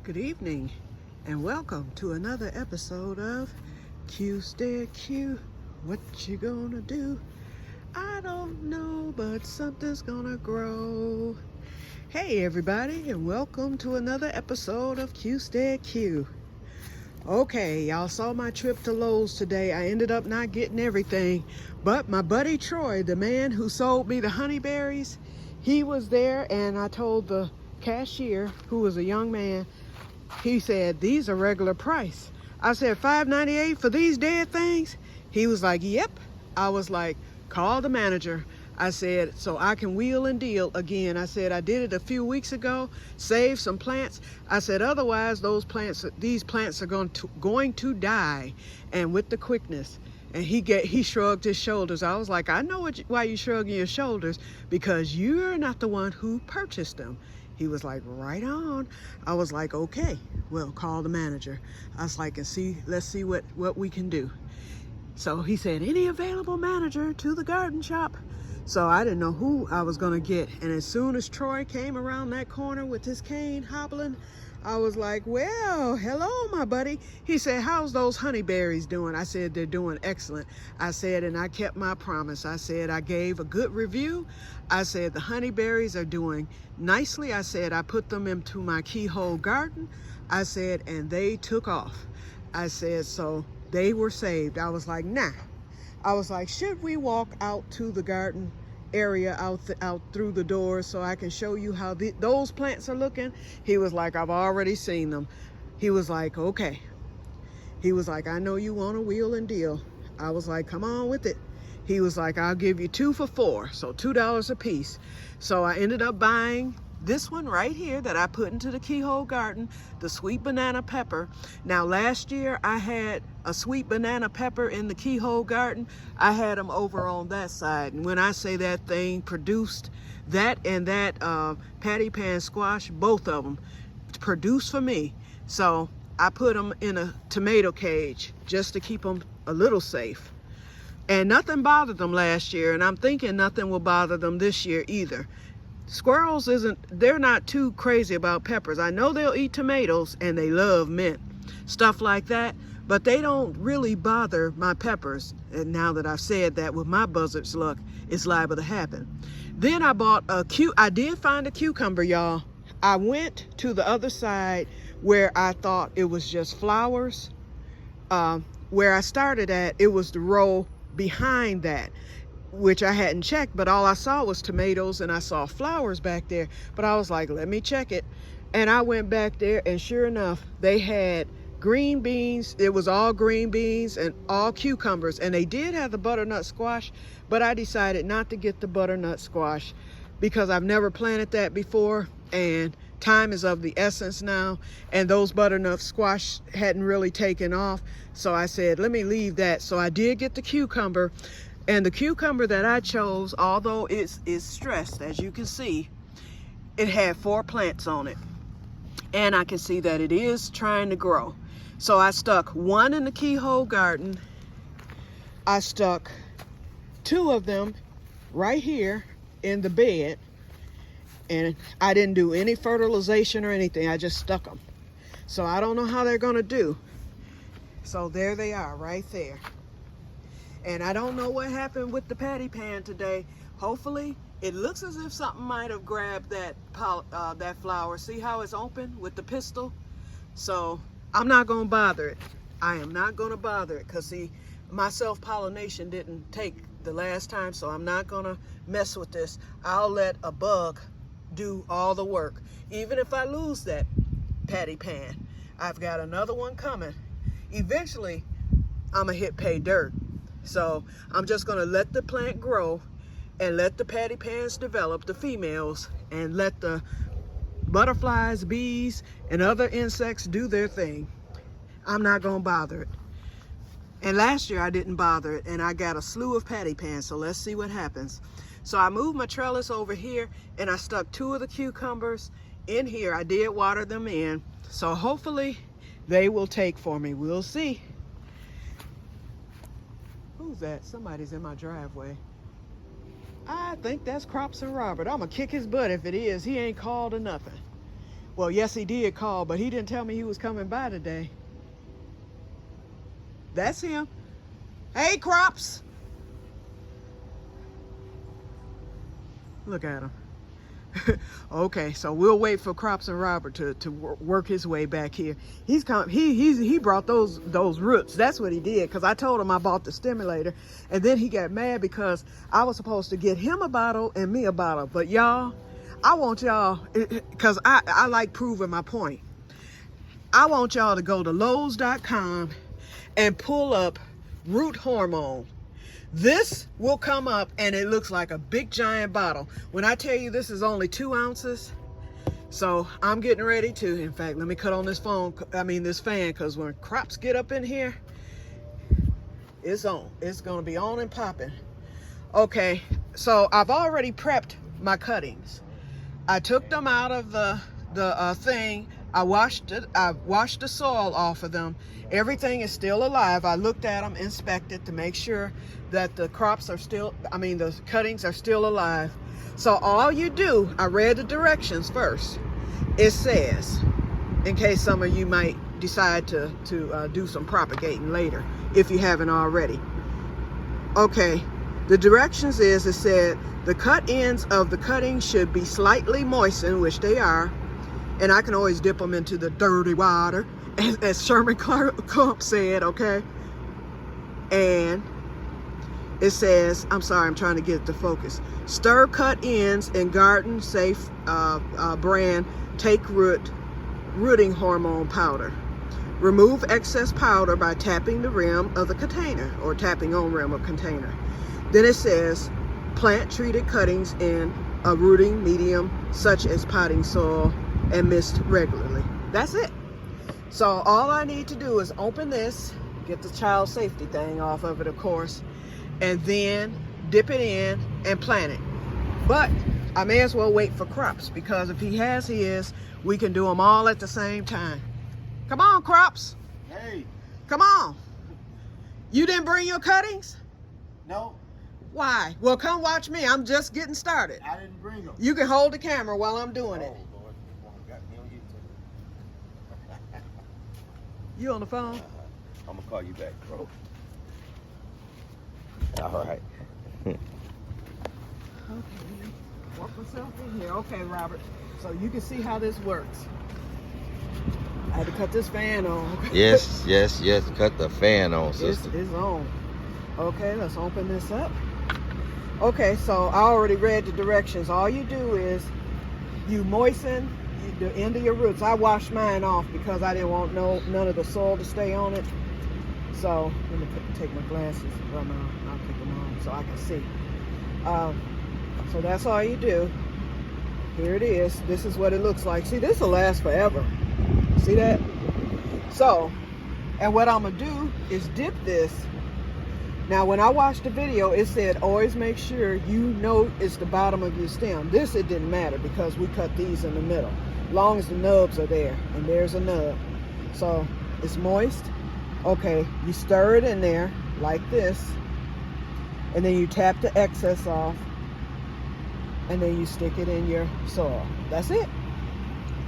Good evening and welcome to another episode of Que-stead-Que. What you gonna do? I don't know, but something's gonna grow. Hey everybody, and welcome to another episode of Que-stead-Que. Okay, y'all saw my trip to Lowe's today. I ended up not getting everything, but my buddy Troy, the man who sold me the honeyberries, he was there, and I told the cashier, who was a young man, he said, "These are regular price." I said, $5.98 for these dead things? He was like, "Yep." I was like, "Call the manager." I said, "So I can wheel and deal again." I said, "I did it a few weeks ago, saved some plants." I said, "Otherwise, these plants are going to die, and with the quickness." And he shrugged his shoulders. I was like, "I know why you're shrugging your shoulders, because you're not the one who purchased them." He was like, "Right on." I was like, "Okay, well, call the manager." I was like, let's see what we can do. So he said, "Any available manager to the garden shop?" So I didn't know who I was gonna get. And as soon as Troy came around that corner with his cane hobbling, I was like, "Well, hello, my buddy." He said, "How's those honeyberries doing?" I said, "They're doing excellent." I said, and I kept my promise. I said, I gave a good review. I said, the honeyberries are doing nicely. I said, I put them into my keyhole garden. I said, and they took off. I said, so they were saved. I was like, nah. I was like, should we walk out to the garden area out through the door so I can show you how those plants are looking? He was like, "I've already seen them." He was like, "Okay." He was like, "I know you want a wheel and deal." I was like, "Come on with it." He was like, "I'll give you 2 for $4, so $2 a piece." So I ended up buying this one right here that I put into the keyhole garden, the sweet banana pepper. Now last year I had a sweet banana pepper in the keyhole garden. I had them over on that side, and when I say that thing produced, that and that patty pan squash, both of them produced for me. So I put them in a tomato cage just to keep them a little safe. And nothing bothered them last year, and I'm thinking nothing will bother them this year either. Squirrels they're not too crazy about peppers. I know they'll eat tomatoes and they love mint, stuff like that, but they don't really bother my peppers. And now that I've said that, with my buzzard's luck, it's liable to happen. Then I bought I did find a cucumber, y'all. I went to the other side where I thought it was just flowers. Where I started at, it was the row behind that, which I hadn't checked, but all I saw was tomatoes and I saw flowers back there. But I was like, let me check it. And I went back there, and sure enough, they had green beans. It was all green beans and all cucumbers. And they did have the butternut squash, but I decided not to get the butternut squash because I've never planted that before, and time is of the essence now, and those butternut squash hadn't really taken off. So I said, let me leave that. So I did get the cucumber. And the cucumber that I chose, although it's stressed, as you can see, it had 4 plants on it. And I can see that it is trying to grow. So I stuck 1 in the keyhole garden. I stuck 2 of them right here in the bed. And I didn't do any fertilization or anything. I just stuck them. So I don't know how they're going to do. So there they are right there. And I don't know what happened with the patty pan today. Hopefully, it looks as if something might have grabbed that flower. See how it's open with the pistil? So I'm not going to bother it. I am not going to bother it because, see, my self-pollination didn't take the last time, so I'm not going to mess with this. I'll let a bug do all the work. Even if I lose that patty pan, I've got another one coming. Eventually, I'm going to hit pay dirt. So I'm just going to let the plant grow and let the patty pans develop, the females, and let the butterflies, bees, and other insects do their thing. I'm not going to bother it. And last year I didn't bother it, and I got a slew of patty pans, so let's see what happens. So I moved my trellis over here, and I stuck 2 of the cucumbers in here. I did water them in, so hopefully they will take for me. We'll see. Who's that? Somebody's in my driveway. I think that's Crops and Robert. I'm gonna kick his butt if it is. He ain't called or nothing. Well, yes, he did call, but he didn't tell me he was coming by today. That's him. Hey, Crops. Look at him. Okay, so we'll wait for Crops and Robert to work his way back here. He brought those roots. That's what he did, because I told him I bought the stimulator, and then he got mad because I was supposed to get him a bottle and me a bottle. But y'all, I want y'all, because I like proving my point. I want y'all to go to Lowe's.com and pull up root hormone. This will come up and it looks like a big giant bottle. When I tell you this is only 2 ounces, so I'm getting ready to, in fact, let me cut on this fan, because when Crops get up in here, it's on. It's gonna be on and popping. Okay, so I've already prepped my cuttings. I took them out of the thing. I washed the soil off of them. Everything is still alive. I looked at them, inspected to make sure that the crops are still, the cuttings are still alive. So all you do, I read the directions first. It says, in case some of you might decide to do some propagating later, if you haven't already. Okay, the directions is, it said, the cut ends of the cutting should be slightly moistened, which they are. And I can always dip them into the dirty water, as Sherman Clump said, okay? And it says, I'm sorry, I'm trying to get it to focus. Stir cut ends in garden safe brand take rooting hormone powder. Remove excess powder by tapping the rim of the container, or tapping on rim of container. Then it says, plant treated cuttings in a rooting medium, such as potting soil, and mist regularly. That's it. So all I need to do is open this, get the child safety thing off of it, of course, and then dip it in and plant it. But I may as well wait for Crops, because if he has his, we can do them all at the same time. Come on, Crops. Hey. Come on. You didn't bring your cuttings? No. Why? Well, come watch me. I'm just getting started. I didn't bring them. You can hold the camera while I'm doing it. Lord. Got me on YouTube. You on the phone? I'm going to call you back, bro. All right. Okay. Walk myself in here. Okay, Robert. So you can see how this works. I had to cut this fan on. Yes. Cut the fan on, sister. It's on. Okay, let's open this up. Okay, so I already read the directions. All you do is you moisten the end of your roots. I washed mine off because I didn't want none of the soil to stay on it. So let me take my glasses. Well, no, I'll take them on so I can see. So that's all you do. Here it is. This is what it looks like. See, this will last forever. See that? So, and what I'm gonna do is dip this. Now, when I watched the video, it said always make sure you know it's the bottom of your stem. This, it didn't matter because we cut these in the middle. Long as the nubs are there, and there's a nub. So it's moist. Okay, you stir it in there like this, and then you tap the excess off, and then you stick it in your soil. That's it.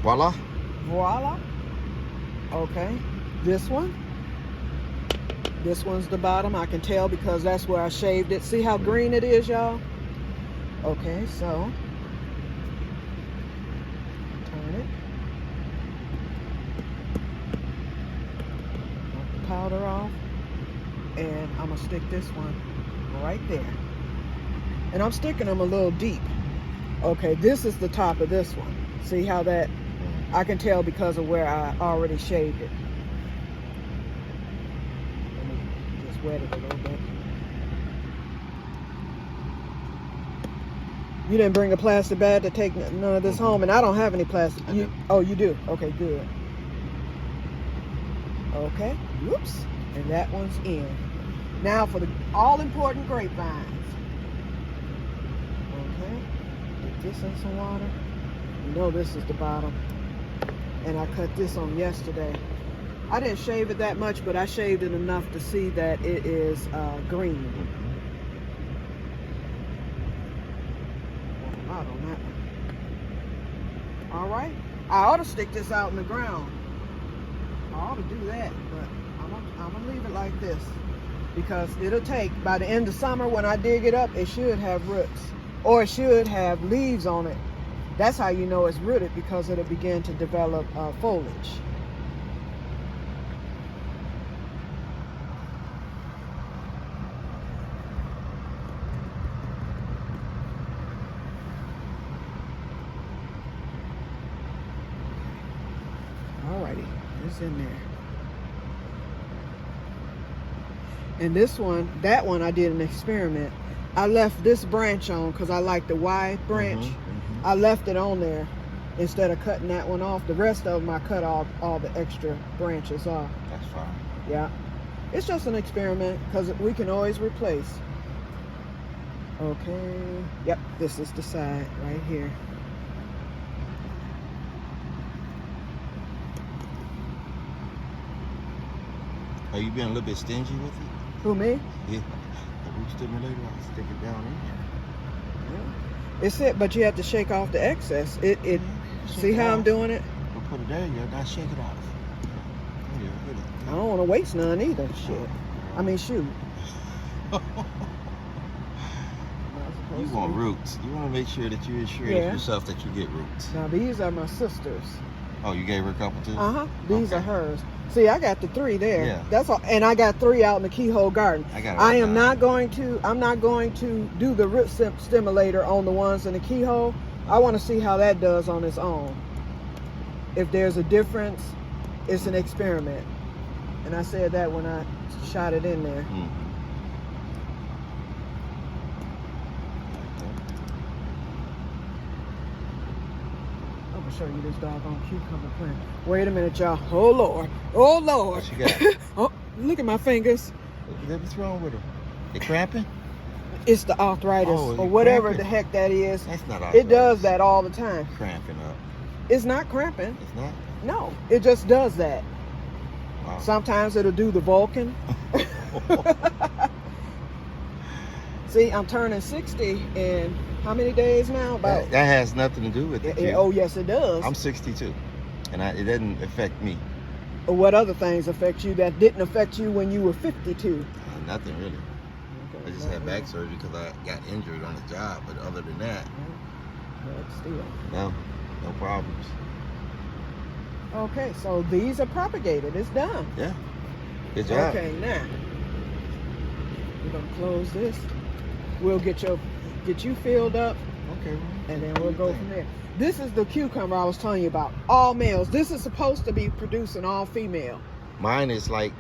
Voila. Voila. Okay, this one's the bottom. I can tell because that's where I shaved it. See how green it is, y'all? Okay, so turn it. Knock the powder off. And I'm gonna stick this one right there. And I'm sticking them a little deep. Okay, this is the top of this one. See how that, I can tell because of where I already shaved it. Wet it a little bit. You didn't bring a plastic bag to take none of this home, and I don't have any plastic. Oh, you do? Okay, good. Okay, whoops. And that one's in. Now for the all-important grapevines. Okay, get this in some water. You know this is the bottom. And I cut this on yesterday. I didn't shave it that much, but I shaved it enough to see that it is green. A lot on that one. All right, I ought to stick this out in the ground. I ought to do that, but I'm gonna leave it like this because it'll take, by the end of summer when I dig it up, it should have roots or it should have leaves on it. That's how you know it's rooted, because it'll begin to develop foliage. Alrighty, it's in there. And this one, that one I did an experiment. I left this branch on because I like the wide branch. I left it on there instead of cutting that one off. The rest of them I cut off all the extra branches off. That's fine. Yeah. It's just an experiment because we can always replace. Okay. Yep, this is the side right here. Are you being a little bit stingy with it? Who, me? Yeah. The root stimulator, I stick it down in there. Yeah. It's it, but you have to shake off the excess. See how I'm doing it? We'll put it there, now shake it off. Oh, yeah, hit it. I don't want to waste none either. Shit. I mean, shoot. You want roots. You want to make sure that you assure yourself that you get roots. Now, these are my sister's. Oh, you gave her a couple too? These are hers. See, I got the 3 there. Yeah. That's all, and I got 3 out in the keyhole garden. I'm not going to do the root stimulator on the ones in the keyhole. I want to see how that does on its own. If there's a difference, it's an experiment. And I said that when I shot it in there. I'm gonna show you this doggone cucumber plant. Wait a minute, y'all. Oh Lord. Oh Lord. What you got? Oh, look at my fingers. What's wrong with them? They cramping? It's the arthritis or whatever the heck that is. That's not arthritis. It does that all the time. Cramping up. It's not cramping. It's not? No, it just does that. Wow. Sometimes it'll do the Vulcan. See, I'm turning 60 in how many days now? About that has nothing to do with it. Oh, yes, it does. I'm 62, and it doesn't affect me. What other things affect you that didn't affect you when you were 52? Nothing really. Okay, I just had back surgery because I got injured on the job, but other than that, but still. no problems. Okay, so these are propagated. It's done. Yeah. Good job. Okay, now we're gonna close this. We'll get you filled up. Okay. And then we'll go from there. This is the cucumber I was telling you about. All males. This is supposed to be producing all female. Mine is like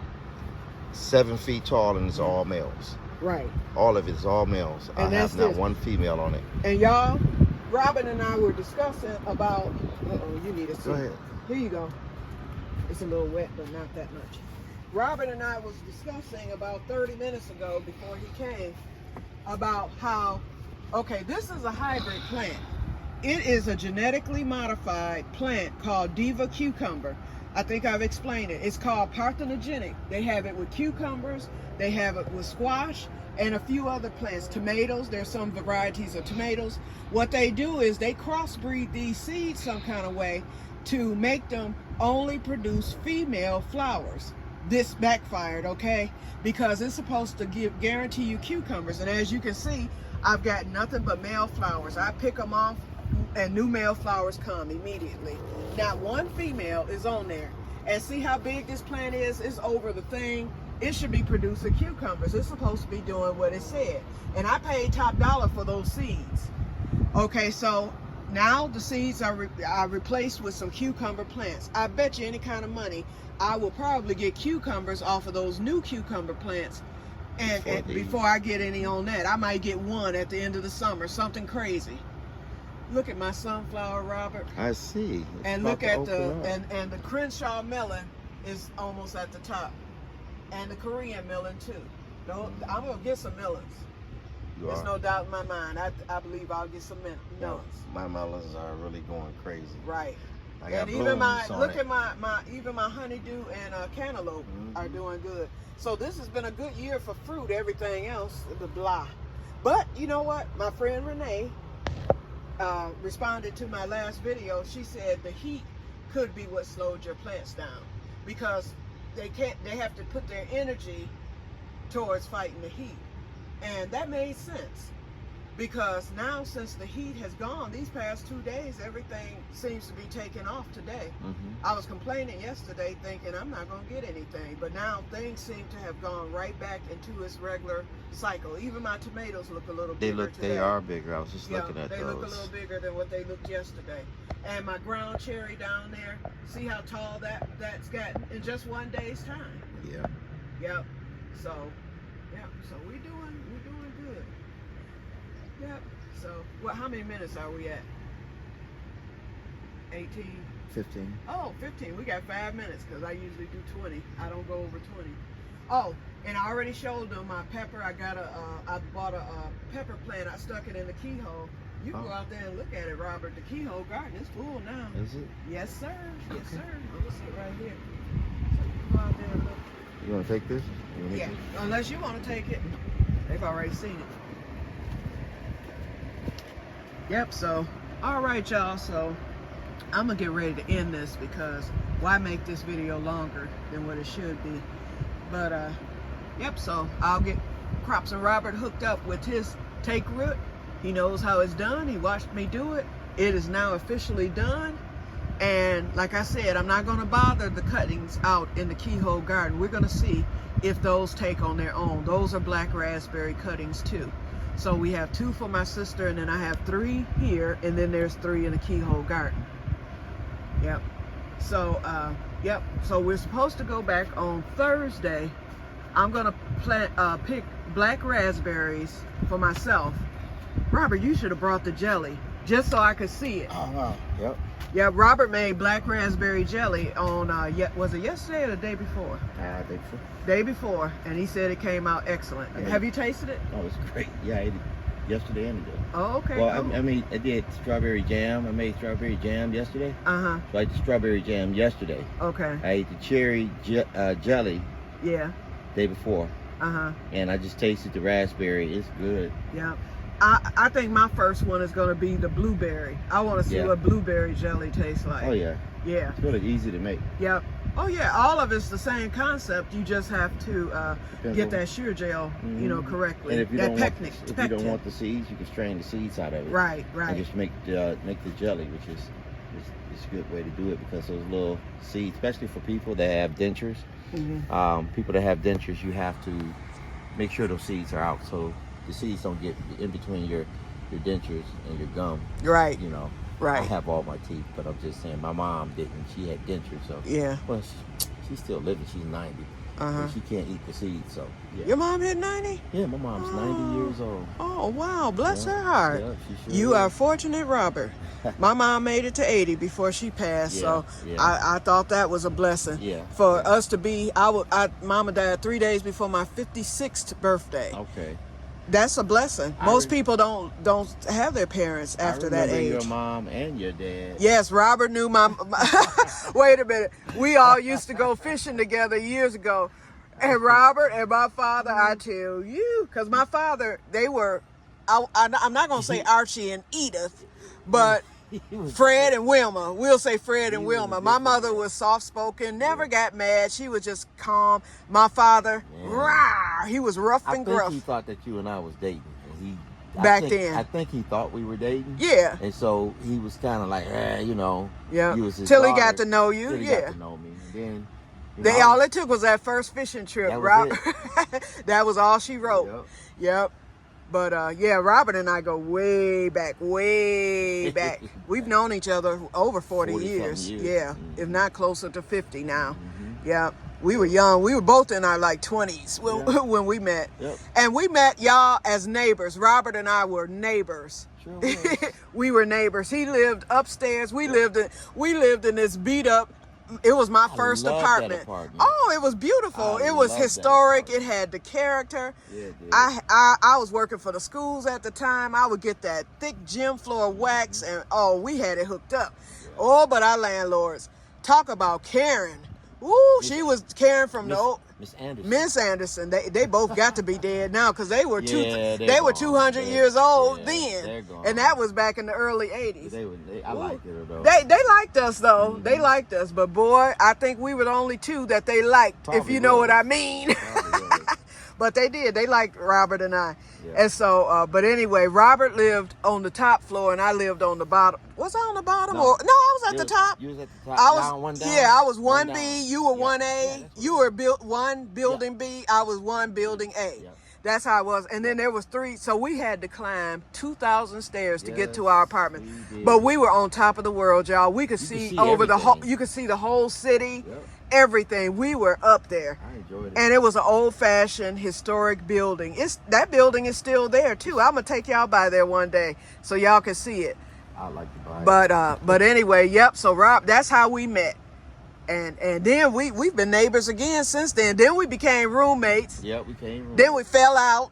7 feet tall and it's all males. Right. All of it is all males. And I have not one female on it. And y'all, Robin and I were discussing about. You need a seat. Go ahead. Here you go. It's a little wet, but not that much. Robin and I was discussing about 30 minutes ago before he came about how, okay, this is a hybrid plant. It is a genetically modified plant called Diva cucumber. I think I've explained it. It's called parthenogenic. They have it with cucumbers, they have it with squash, and a few other plants. Tomatoes, there's some varieties of tomatoes. What they do is they crossbreed these seeds some kind of way to make them only produce female flowers. This backfired, okay? Because it's supposed to guarantee you cucumbers. And as you can see, I've got nothing but male flowers. I pick them off and new male flowers come immediately. Not one female is on there. And see how big this plant is? It's over the thing. It should be producing cucumbers. It's supposed to be doing what it said. And I paid top dollar for those seeds. Okay, so now the seeds are replaced with some cucumber plants. I bet you any kind of money I will probably get cucumbers off of those new cucumber plants. And before I get any on that, I might get one at the end of the summer, something crazy. Look at my sunflower, Robert. I see. And look at the Crenshaw melon is almost at the top. And the Korean melon too. I'm gonna get some melons. There's no doubt in my mind. I believe I'll get some melons. My melons are really going crazy. Right. I got and even my even my honeydew and cantaloupe are doing good. So this has been a good year for fruit. Everything else, the blah. But you know what? My friend Renee responded to my last video. She said the heat could be what slowed your plants down, because they have to put their energy towards fighting the heat. And that made sense, because now since the heat has gone, these past 2 days, everything seems to be taking off today. I was complaining yesterday thinking I'm not going to get anything, but now things seem to have gone right back into its regular cycle. Even my tomatoes look a little bigger today. They are bigger. I was just looking at those. They look a little bigger than what they looked yesterday. And my ground cherry down there, see how tall that's gotten in just 1 day's time. Yeah. Yep. So we're doing good. Yep. So, how many minutes are we at? 18? 15. Oh, 15. We got 5 minutes, because I usually do 20. I don't go over 20. Oh, and I already showed them my pepper. I bought a pepper plant. I stuck it in the keyhole. You can go out there and look at it, Robert. The keyhole garden is full now. Is it? Yes, sir. Yes, sir. You'll see it right here. So you can go out there and look. You want to take this? Yeah, unless you want to take it. They've already seen it. Yep, so, all right, y'all. So, I'm going to get ready to end this, because why make this video longer than what it should be? But, yep, so I'll get Crops and Robert hooked up with his take root. He knows how it's done. He watched me do it. It is now officially done. And like I said, I'm not going to bother the cuttings out in the keyhole garden. We're going to see if those take on their own. Those are black raspberry cuttings too. So we have 2 for my sister, and then I have 3 here, and then there's 3 in the keyhole garden. Yep. So, yep. So we're supposed to go back on Thursday. I'm going to pick black raspberries for myself. Robert, you should have brought the jelly, just so I could see it. Yep. Yeah, Robert made black raspberry jelly on, was it yesterday or the day before? Day before. Day before, and he said it came out excellent. Have you tasted it? Oh, it's great. Yeah, I ate it yesterday and today. Oh, okay. Well, cool. I did strawberry jam. I made strawberry jam yesterday. Uh-huh. So I ate the strawberry jam yesterday. Okay. I ate the cherry jelly. Yeah. Day before. Uh-huh. And I just tasted the raspberry. It's good. Yeah. I think my first one is going to be the blueberry. I want to see what blueberry jelly tastes like. Oh, yeah. Yeah. It's really easy to make. Yep. Oh, yeah. All of it's the same concept. You just have to get that shear gel, correctly. And if you, that you don't want the seeds, you can strain the seeds out of it. Right. And just make the jelly, which is a good way to do it, because those little seeds, especially for people that have dentures, people that have dentures, you have to make sure those seeds are out, so the seeds don't get in between your dentures and your gum. Right. Right. I have all my teeth, but I'm just saying, my mom didn't. She had dentures, so well, she's still living. She's 90. But she can't eat the seeds, so Your mom hit 90? Yeah, my mom's 90 years old. Oh, wow. Bless her heart. Yeah, she sure you is. are fortunate, Robert. My mom made it to 80 before she passed, so I thought that was a blessing. For us to be, Mama died 3 days before my 56th birthday. Okay. That's a blessing. Most people don't have their parents after that age. Your mom and your dad. Yes, Robert knew my wait a minute. We all used to go fishing together years ago. And Robert and my father, I tell you, because my father, they were, I'm not going to say Archie and Edith, but Fred and Wilma. We'll say Fred and Wilma. My mother was soft-spoken, never got mad. She was just calm. My father, rah, he was rough and gruff. I think he thought that you and I was dating. Then. I think he thought we were dating. Yeah. And so he was kind of like, Yeah. He was his Till he daughter. got to know you. Till he got to know me. And then, all it took was that first fishing trip, Robert. That was all she wrote. Yep. But Robert and I go way back. We've known each other over 40 years. Yeah, if not closer to 50 now. Yeah, we were young. We were both in our 20s when we met. And we met, y'all, as neighbors. Robert and I were neighbors. Sure we were neighbors. He lived upstairs. We lived in this beat up. It was my first apartment. Oh, it was beautiful. It was historic. It had the character. Yeah, I was working for the schools at the time. I would get that thick gym floor wax, and we had it hooked up. But our landlords, talk about caring. Woo, she was caring from Miss Anderson. Miss Anderson. They both got to be dead now because they were Yeah, were 200 years old then, they're gone. and that was back in the early 80s. I liked it though. They liked us though. They liked us, but boy, I think we were the only two that they liked. Probably if you know was. what I mean. But they did. They liked Robert and I. Yeah. And so, but anyway, Robert lived on the top floor and I lived on the bottom. Was I on the bottom? No, I was at the top. You was at the top. I was, down, one down. Yeah, I was 1B, you were 1A. Yeah, you were one building B, I was one building A. Yeah. That's how it was. And then there was 3, so we had to climb 2,000 stairs to get to our apartment. But we were on top of the world, y'all. We could see over everything. The whole, you could see the whole city. Yep. Everything. We were up there. I enjoyed it. And it was an old-fashioned historic building. That building is still there too. I'm gonna take y'all by there one day so y'all can see it. I'd like to buy it. But anyway, yep. So Rob, that's how we met. And then we've been neighbors again since then. Then we became roommates. Yeah, we became roommates. Then we fell out.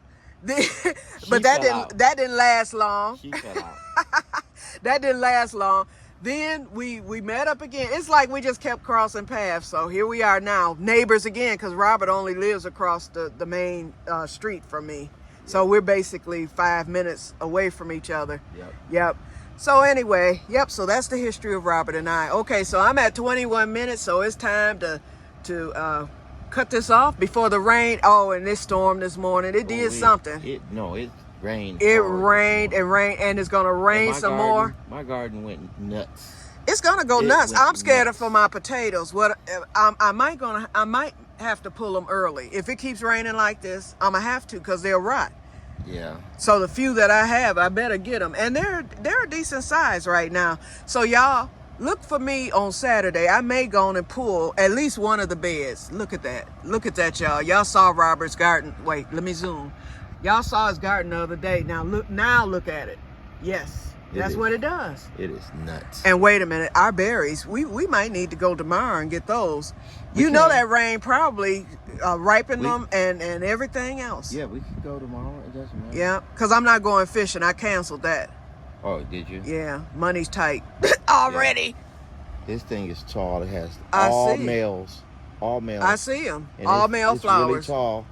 But that didn't last long. She fell out. That didn't last long. Then we met up again. It's like we just kept crossing paths. So here we are now, neighbors again, because Robert only lives across the main street from me. So we're basically 5 minutes away from each other. Yep. So anyway, so that's the history of Robert and I. Okay, so I'm at 21 minutes, so it's time to cut this off before the rain. Oh, and this storm this morning, it did something. It rained. It rained and rained, and it's gonna rain some more. My garden went nuts. It's gonna go nuts. I'm scared for my potatoes. I might have to pull them early. If it keeps raining like this, I'm gonna have to, because they'll rot. Yeah. So the few that I have, I better get them, and they're a decent size right now. So y'all look for me on Saturday. I may go on and pull at least one of the beds. Look at that, y'all. Y'all saw Robert's garden. Wait, let me zoom. Y'all saw his garden the other day. Now look at it. Yes, that's what it does. It is nuts. And wait a minute, our berries, we might need to go tomorrow and get those. You know that rain probably ripened them and everything else. Yeah, we can go tomorrow. It doesn't matter. Yeah, because I'm not going fishing. I canceled that. Oh, did you? Yeah, money's tight already. Yeah. This thing is tall. It has all males. All males. I see them. All male flowers. It's really tall.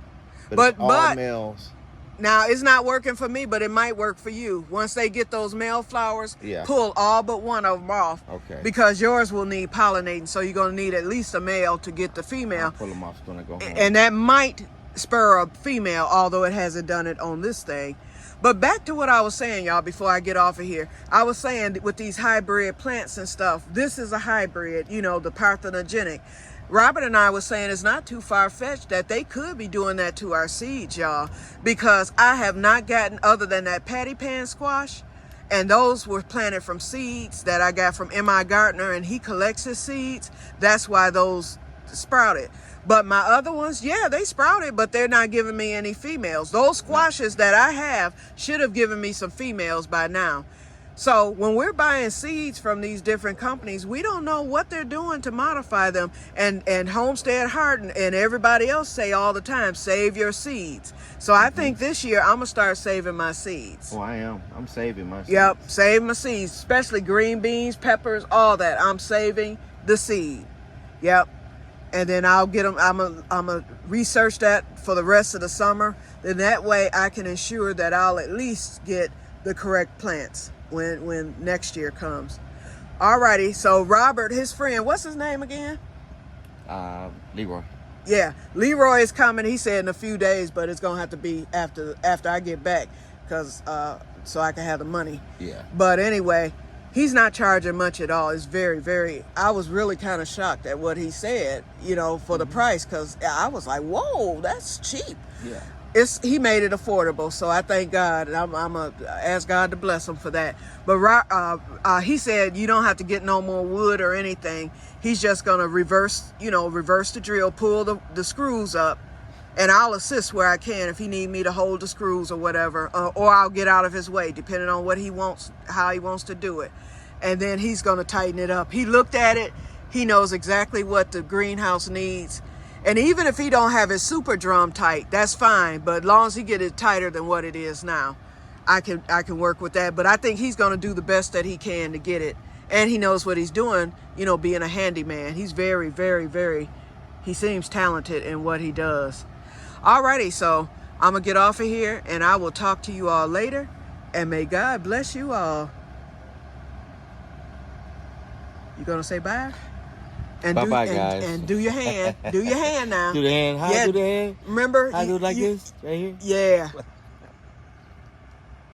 But it's all males. Now, it's not working for me, but it might work for you. Once they get those male flowers, pull all but one of them off. Okay. Because yours will need pollinating, so you're going to need at least a male to get the female. I'll pull them off when I go home. And that might spur a female, although it hasn't done it on this thing. But back to what I was saying, y'all, before I get off of here. I was saying with these hybrid plants and stuff, this is a hybrid, the parthenogenic. Robert and I were saying it's not too far-fetched that they could be doing that to our seeds, y'all, because I have not gotten, other than that patty pan squash, and those were planted from seeds that I got from M.I. Gardner, and he collects his seeds. That's why those sprouted. But my other ones, they sprouted, but they're not giving me any females. Those squashes that I have should have given me some females by now. So when we're buying seeds from these different companies, we don't know what they're doing to modify them. And Homestead Heart and everybody else say all the time, save your seeds. So I think this year I'm going to start saving my seeds. Oh, I am. I'm saving my seeds. Yep, save my seeds, especially green beans, peppers, all that. I'm saving the seed. Yep. And then I'll get them. I'm a research that for the rest of the summer. Then that way I can ensure that I'll at least get the correct plants when next year comes. Alrighty, so Robert, his friend, what's his name again? Leroy. Yeah, Leroy is coming. He said in a few days, but it's gonna have to be after I get back, because so I can have the money. Yeah. But anyway, he's not charging much at all. It's very, very. I was really kind of shocked at what he said, for the price, because I was like, whoa, that's cheap. Yeah. He made it affordable, so I thank God, and I'm gonna ask God to bless him for that. But he said you don't have to get no more wood or anything. He's just gonna reverse the drill, pull the screws up, and I'll assist where I can if he need me to hold the screws or whatever, or I'll get out of his way, depending on what he wants, how he wants to do it. And then he's gonna tighten it up. He looked at it. He knows exactly what the greenhouse needs. And even if he don't have his super drum tight, that's fine. But as long as he get it tighter than what it is now, I can work with that. But I think he's going to do the best that he can to get it. And he knows what he's doing, being a handyman. He's very, very, very he seems talented in what he does. Alrighty, so I'm gonna get off of here, and I will talk to you all later. And may God bless you all. You gonna say bye? And Bye-bye, guys. And do your hand. Do your hand now. Do the hand. How Yeah. I do the hand? Remember? I do it like this, right here? Yeah.